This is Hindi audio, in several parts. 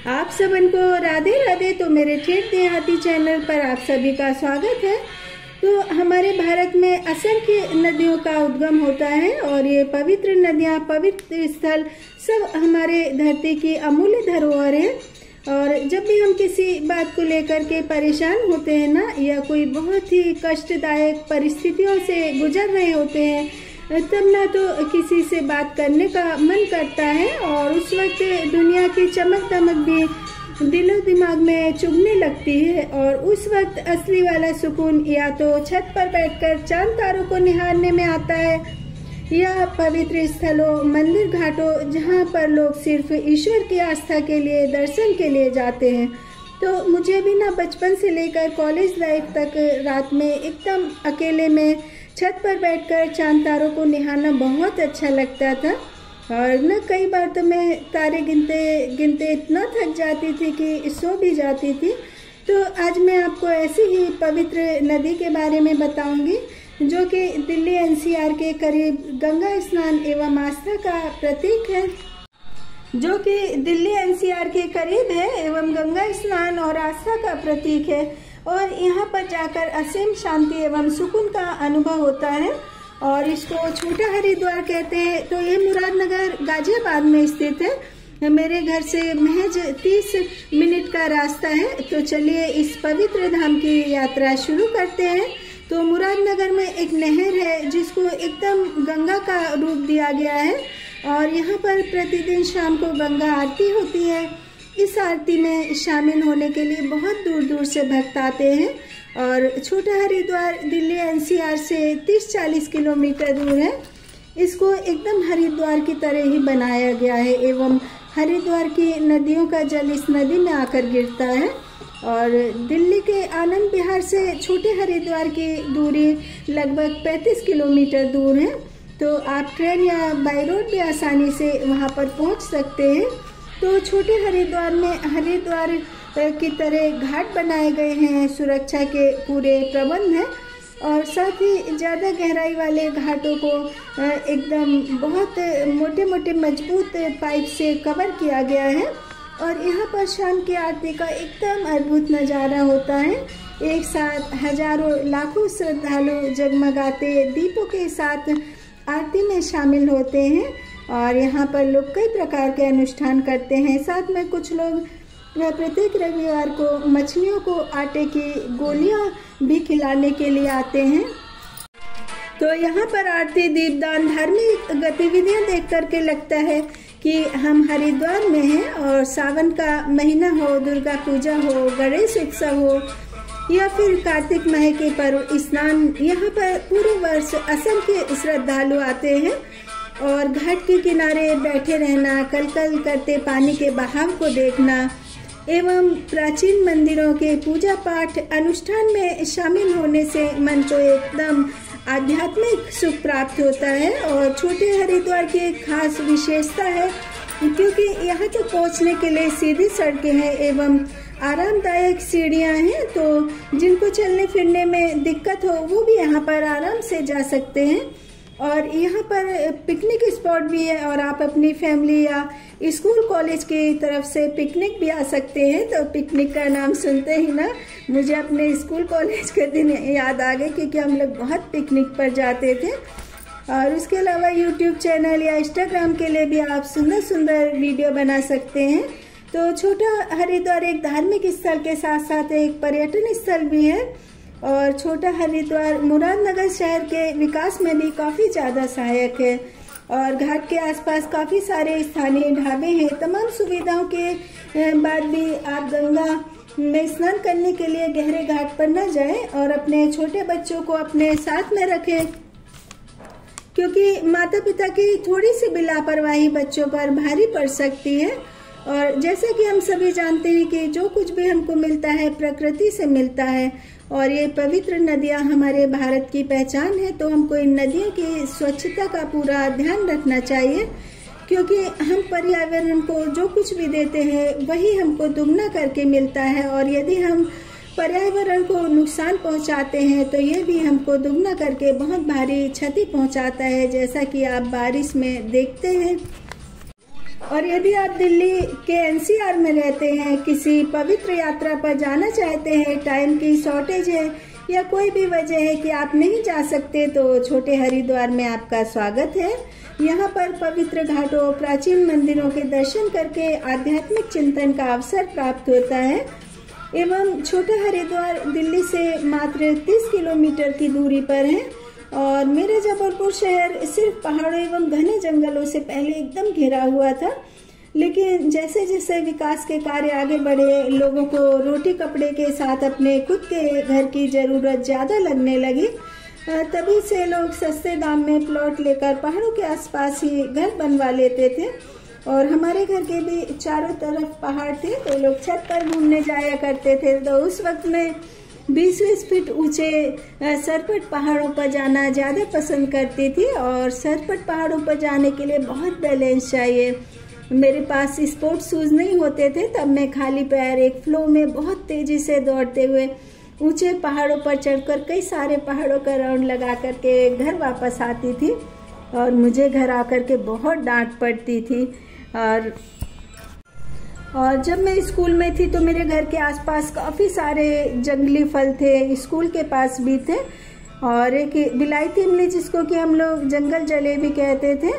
आप सबन को राधे राधे। तो मेरे ठेठ देहाती चैनल पर आप सभी का स्वागत है। तो हमारे भारत में असंख्य नदियों का उद्गम होता है और ये पवित्र नदियाँ, पवित्र स्थल सब हमारे धरती की अमूल्य धरोहर है। और जब भी हम किसी बात को लेकर के परेशान होते हैं ना, या कोई बहुत ही कष्टदायक परिस्थितियों से गुजर रहे होते हैं, तब ना तो किसी से बात करने का मन करता है और उस वक्त दुनिया की चमक दमक भी दिलो दिमाग में चुभने लगती है। और उस वक्त असली वाला सुकून या तो छत पर बैठकर चांद तारों को निहारने में आता है, या पवित्र स्थलों, मंदिर घाटों, जहाँ पर लोग सिर्फ ईश्वर की आस्था के लिए, दर्शन के लिए जाते हैं। तो मुझे भी ना बचपन से लेकर कॉलेज लाइफ तक रात में एकदम अकेले में छत पर बैठकर चांद तारों को निहारना बहुत अच्छा लगता था। और न कई बार तो मैं तारे गिनते गिनते इतना थक जाती थी कि सो भी जाती थी। तो आज मैं आपको ऐसी ही पवित्र नदी के बारे में बताऊंगी जो कि दिल्ली एनसीआर के करीब गंगा स्नान एवं आस्था का प्रतीक है, जो कि दिल्ली एनसीआर के करीब है एवं गंगा स्नान और आस्था का प्रतीक है। और यहाँ पर जाकर असीम शांति एवं सुकून का अनुभव होता है और इसको छोटा हरिद्वार कहते हैं। तो ये मुरादनगर गाजियाबाद में स्थित है। मेरे घर से महज 30 मिनट का रास्ता है। तो चलिए इस पवित्र धाम की यात्रा शुरू करते हैं। तो मुरादनगर में एक नहर है जिसको एकदम गंगा का रूप दिया गया है और यहाँ पर प्रतिदिन शाम को गंगा आरती होती है। इस आरती में शामिल होने के लिए बहुत दूर दूर से भक्त आते हैं। और छोटा हरिद्वार दिल्ली एनसीआर से 30-40 किलोमीटर दूर है। इसको एकदम हरिद्वार की तरह ही बनाया गया है एवं हरिद्वार की नदियों का जल इस नदी में आकर गिरता है। और दिल्ली के आनंद विहार से छोटे हरिद्वार की दूरी लगभग 35 किलोमीटर दूर है। तो आप ट्रेन या बाई रोड भी आसानी से वहां पर पहुंच सकते हैं। तो छोटे हरिद्वार में हरिद्वार की तरह घाट बनाए गए हैं, सुरक्षा के पूरे प्रबंध हैं और साथ ही ज़्यादा गहराई वाले घाटों को एकदम बहुत मोटे मोटे मजबूत पाइप से कवर किया गया है। और यहाँ पर शाम की आरती का एकदम अद्भुत नज़ारा होता है। एक साथ हजारों लाखों श्रद्धालु जगमगाते दीपों के साथ आरती में शामिल होते हैं और यहाँ पर लोग कई प्रकार के अनुष्ठान करते हैं। साथ में कुछ लोग प्रत्येक रविवार को मछलियों को आटे की गोलियां भी खिलाने के लिए आते हैं। तो यहाँ पर आरती, दीपदान, धार्मिक गतिविधियां देख करके लगता है कि हम हरिद्वार में हैं और सावन का महीना हो, दुर्गा पूजा हो, गणेश उत्सव हो या फिर कार्तिक माह के पर्व स्नान, यहाँ पर पूरे वर्ष असंख्य श्रद्धालु आते हैं। और घाट के किनारे बैठे रहना, कलकल करते पानी के बहाव को देखना एवं प्राचीन मंदिरों के पूजा पाठ अनुष्ठान में शामिल होने से मन को एकदम आध्यात्मिक सुख प्राप्त होता है। और छोटे हरिद्वार की एक खास विशेषता है क्योंकि यहाँ तक पहुँचने के लिए सीधी सड़कें हैं एवं आरामदायक सीढ़ियाँ हैं। तो जिनको चलने फिरने में दिक्कत हो वो भी यहाँ पर आराम से जा सकते हैं। और यहाँ पर पिकनिक स्पॉट भी है और आप अपनी फैमिली या स्कूल कॉलेज की तरफ से पिकनिक भी आ सकते हैं। तो पिकनिक का नाम सुनते ही ना मुझे अपने स्कूल कॉलेज के दिन याद आ गए क्योंकि हम लोग बहुत पिकनिक पर जाते थे। और उसके अलावा यूट्यूब चैनल या इंस्टाग्राम के लिए भी आप सुंदर सुंदर वीडियो बना सकते हैं। तो छोटा हरिद्वार एक धार्मिक स्थल के साथ साथ एक पर्यटन स्थल भी है और छोटा हरिद्वार मुरादनगर शहर के विकास में भी काफ़ी ज़्यादा सहायक है। और घाट के आसपास काफ़ी सारे स्थानीय ढाबे हैं। तमाम सुविधाओं के बाद भी आप गंगा में स्नान करने के लिए गहरे घाट पर न जाएं और अपने छोटे बच्चों को अपने साथ में रखें क्योंकि माता पिता की थोड़ी सी भी लापरवाही बच्चों पर भारी पड़ सकती है। और जैसे कि हम सभी जानते हैं कि जो कुछ भी हमको मिलता है प्रकृति से मिलता है और ये पवित्र नदियाँ हमारे भारत की पहचान है। तो हमको इन नदियों की स्वच्छता का पूरा ध्यान रखना चाहिए क्योंकि हम पर्यावरण को जो कुछ भी देते हैं वही हमको दुगना करके मिलता है। और यदि हम पर्यावरण को नुकसान पहुंचाते हैं तो ये भी हमको दुगना करके बहुत भारी क्षति पहुंचाता है, जैसा कि आप बारिश में देखते हैं। और यदि आप दिल्ली के एनसीआर में रहते हैं, किसी पवित्र यात्रा पर जाना चाहते हैं, टाइम की शॉर्टेज है या कोई भी वजह है कि आप नहीं जा सकते, तो छोटे हरिद्वार में आपका स्वागत है। यहाँ पर पवित्र घाटों, प्राचीन मंदिरों के दर्शन करके आध्यात्मिक चिंतन का अवसर प्राप्त होता है। एवं छोटा हरिद्वार दिल्ली से मात्र 30 किलोमीटर की दूरी पर है और मेरा जबलपुर शहर सिर्फ पहाड़ों एवं घने जंगलों से पहले एकदम घिरा हुआ था, लेकिन जैसे जैसे विकास के कार्य आगे बढ़े, लोगों को रोटी कपड़े के साथ अपने खुद के घर की जरूरत ज्यादा लगने लगी। तभी से लोग सस्ते दाम में प्लॉट लेकर पहाड़ों के आसपास ही घर बनवा लेते थे और हमारे घर के भी चारों तरफ पहाड़ थे, तो लोग छत पर घूमने जाया करते थे। तो उस वक्त में 20-20 फीट ऊंचे सरपट पहाड़ों पर जाना ज़्यादा पसंद करती थी और सरपट पहाड़ों पर जाने के लिए बहुत बैलेंस चाहिए। मेरे पास स्पोर्ट्स शूज नहीं होते थे, तब मैं खाली पैर एक फ्लो में बहुत तेजी से दौड़ते हुए ऊंचे पहाड़ों पर चढ़कर कई सारे पहाड़ों का राउंड लगा करके घर वापस आती थी और मुझे घर आकर के बहुत डांट पड़ती थी। और जब मैं स्कूल में थी तो मेरे घर के आसपास काफ़ी सारे जंगली फल थे, स्कूल के पास भी थे। और एक बिलायती इमली जिसको कि हम लोग जंगल जलेबी कहते थे,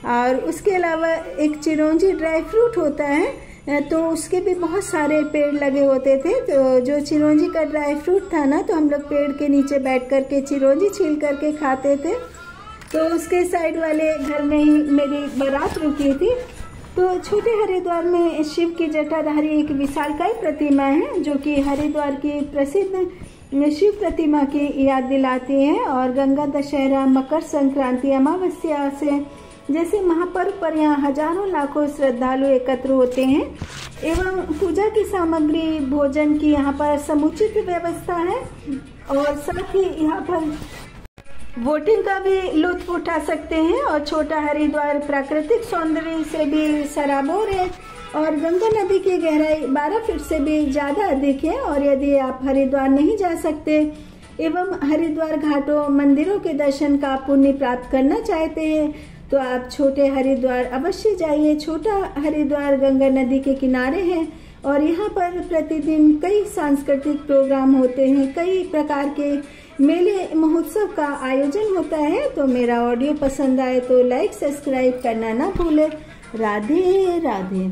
और उसके अलावा एक चिरौंजी ड्राई फ्रूट होता है, तो उसके भी बहुत सारे पेड़ लगे होते थे। तो जो चिरौंजी का ड्राई फ्रूट था ना, तो हम लोग पेड़ के नीचे बैठ कर के चिरौंजी छील करके खाते थे। तो उसके साइड वाले घर में ही मेरी बारात रुकी थी। तो छोटे हरिद्वार में शिव की जटाधारी एक विशालकाय प्रतिमा है, जो कि हरिद्वार की प्रसिद्ध शिव प्रतिमा की याद दिलाती है। और गंगा दशहरा, मकर संक्रांति, अमावस्या से जैसे महापर्व पर यहाँ हजारों लाखों श्रद्धालु एकत्र होते हैं एवं पूजा की सामग्री, भोजन की यहाँ पर समुचित व्यवस्था है और साथ ही यहाँ पर बोटिंग का भी लुत्फ उठा सकते हैं। और छोटा हरिद्वार प्राकृतिक सौंदर्य से भी सराबोर है और गंगा नदी की गहराई 12 फीट से भी ज्यादा अधिक है। और यदि आप हरिद्वार नहीं जा सकते एवं हरिद्वार घाटों, मंदिरों के दर्शन का पुण्य प्राप्त करना चाहते हैं, तो आप छोटे हरिद्वार अवश्य जाइए। छोटा हरिद्वार गंगा नदी के किनारे है और यहाँ पर प्रतिदिन कई सांस्कृतिक प्रोग्राम होते हैं, कई प्रकार के मेले महोत्सव का आयोजन होता है। तो मेरा ऑडियो पसंद आए तो लाइक, सब्सक्राइब करना ना भूले। राधे राधे।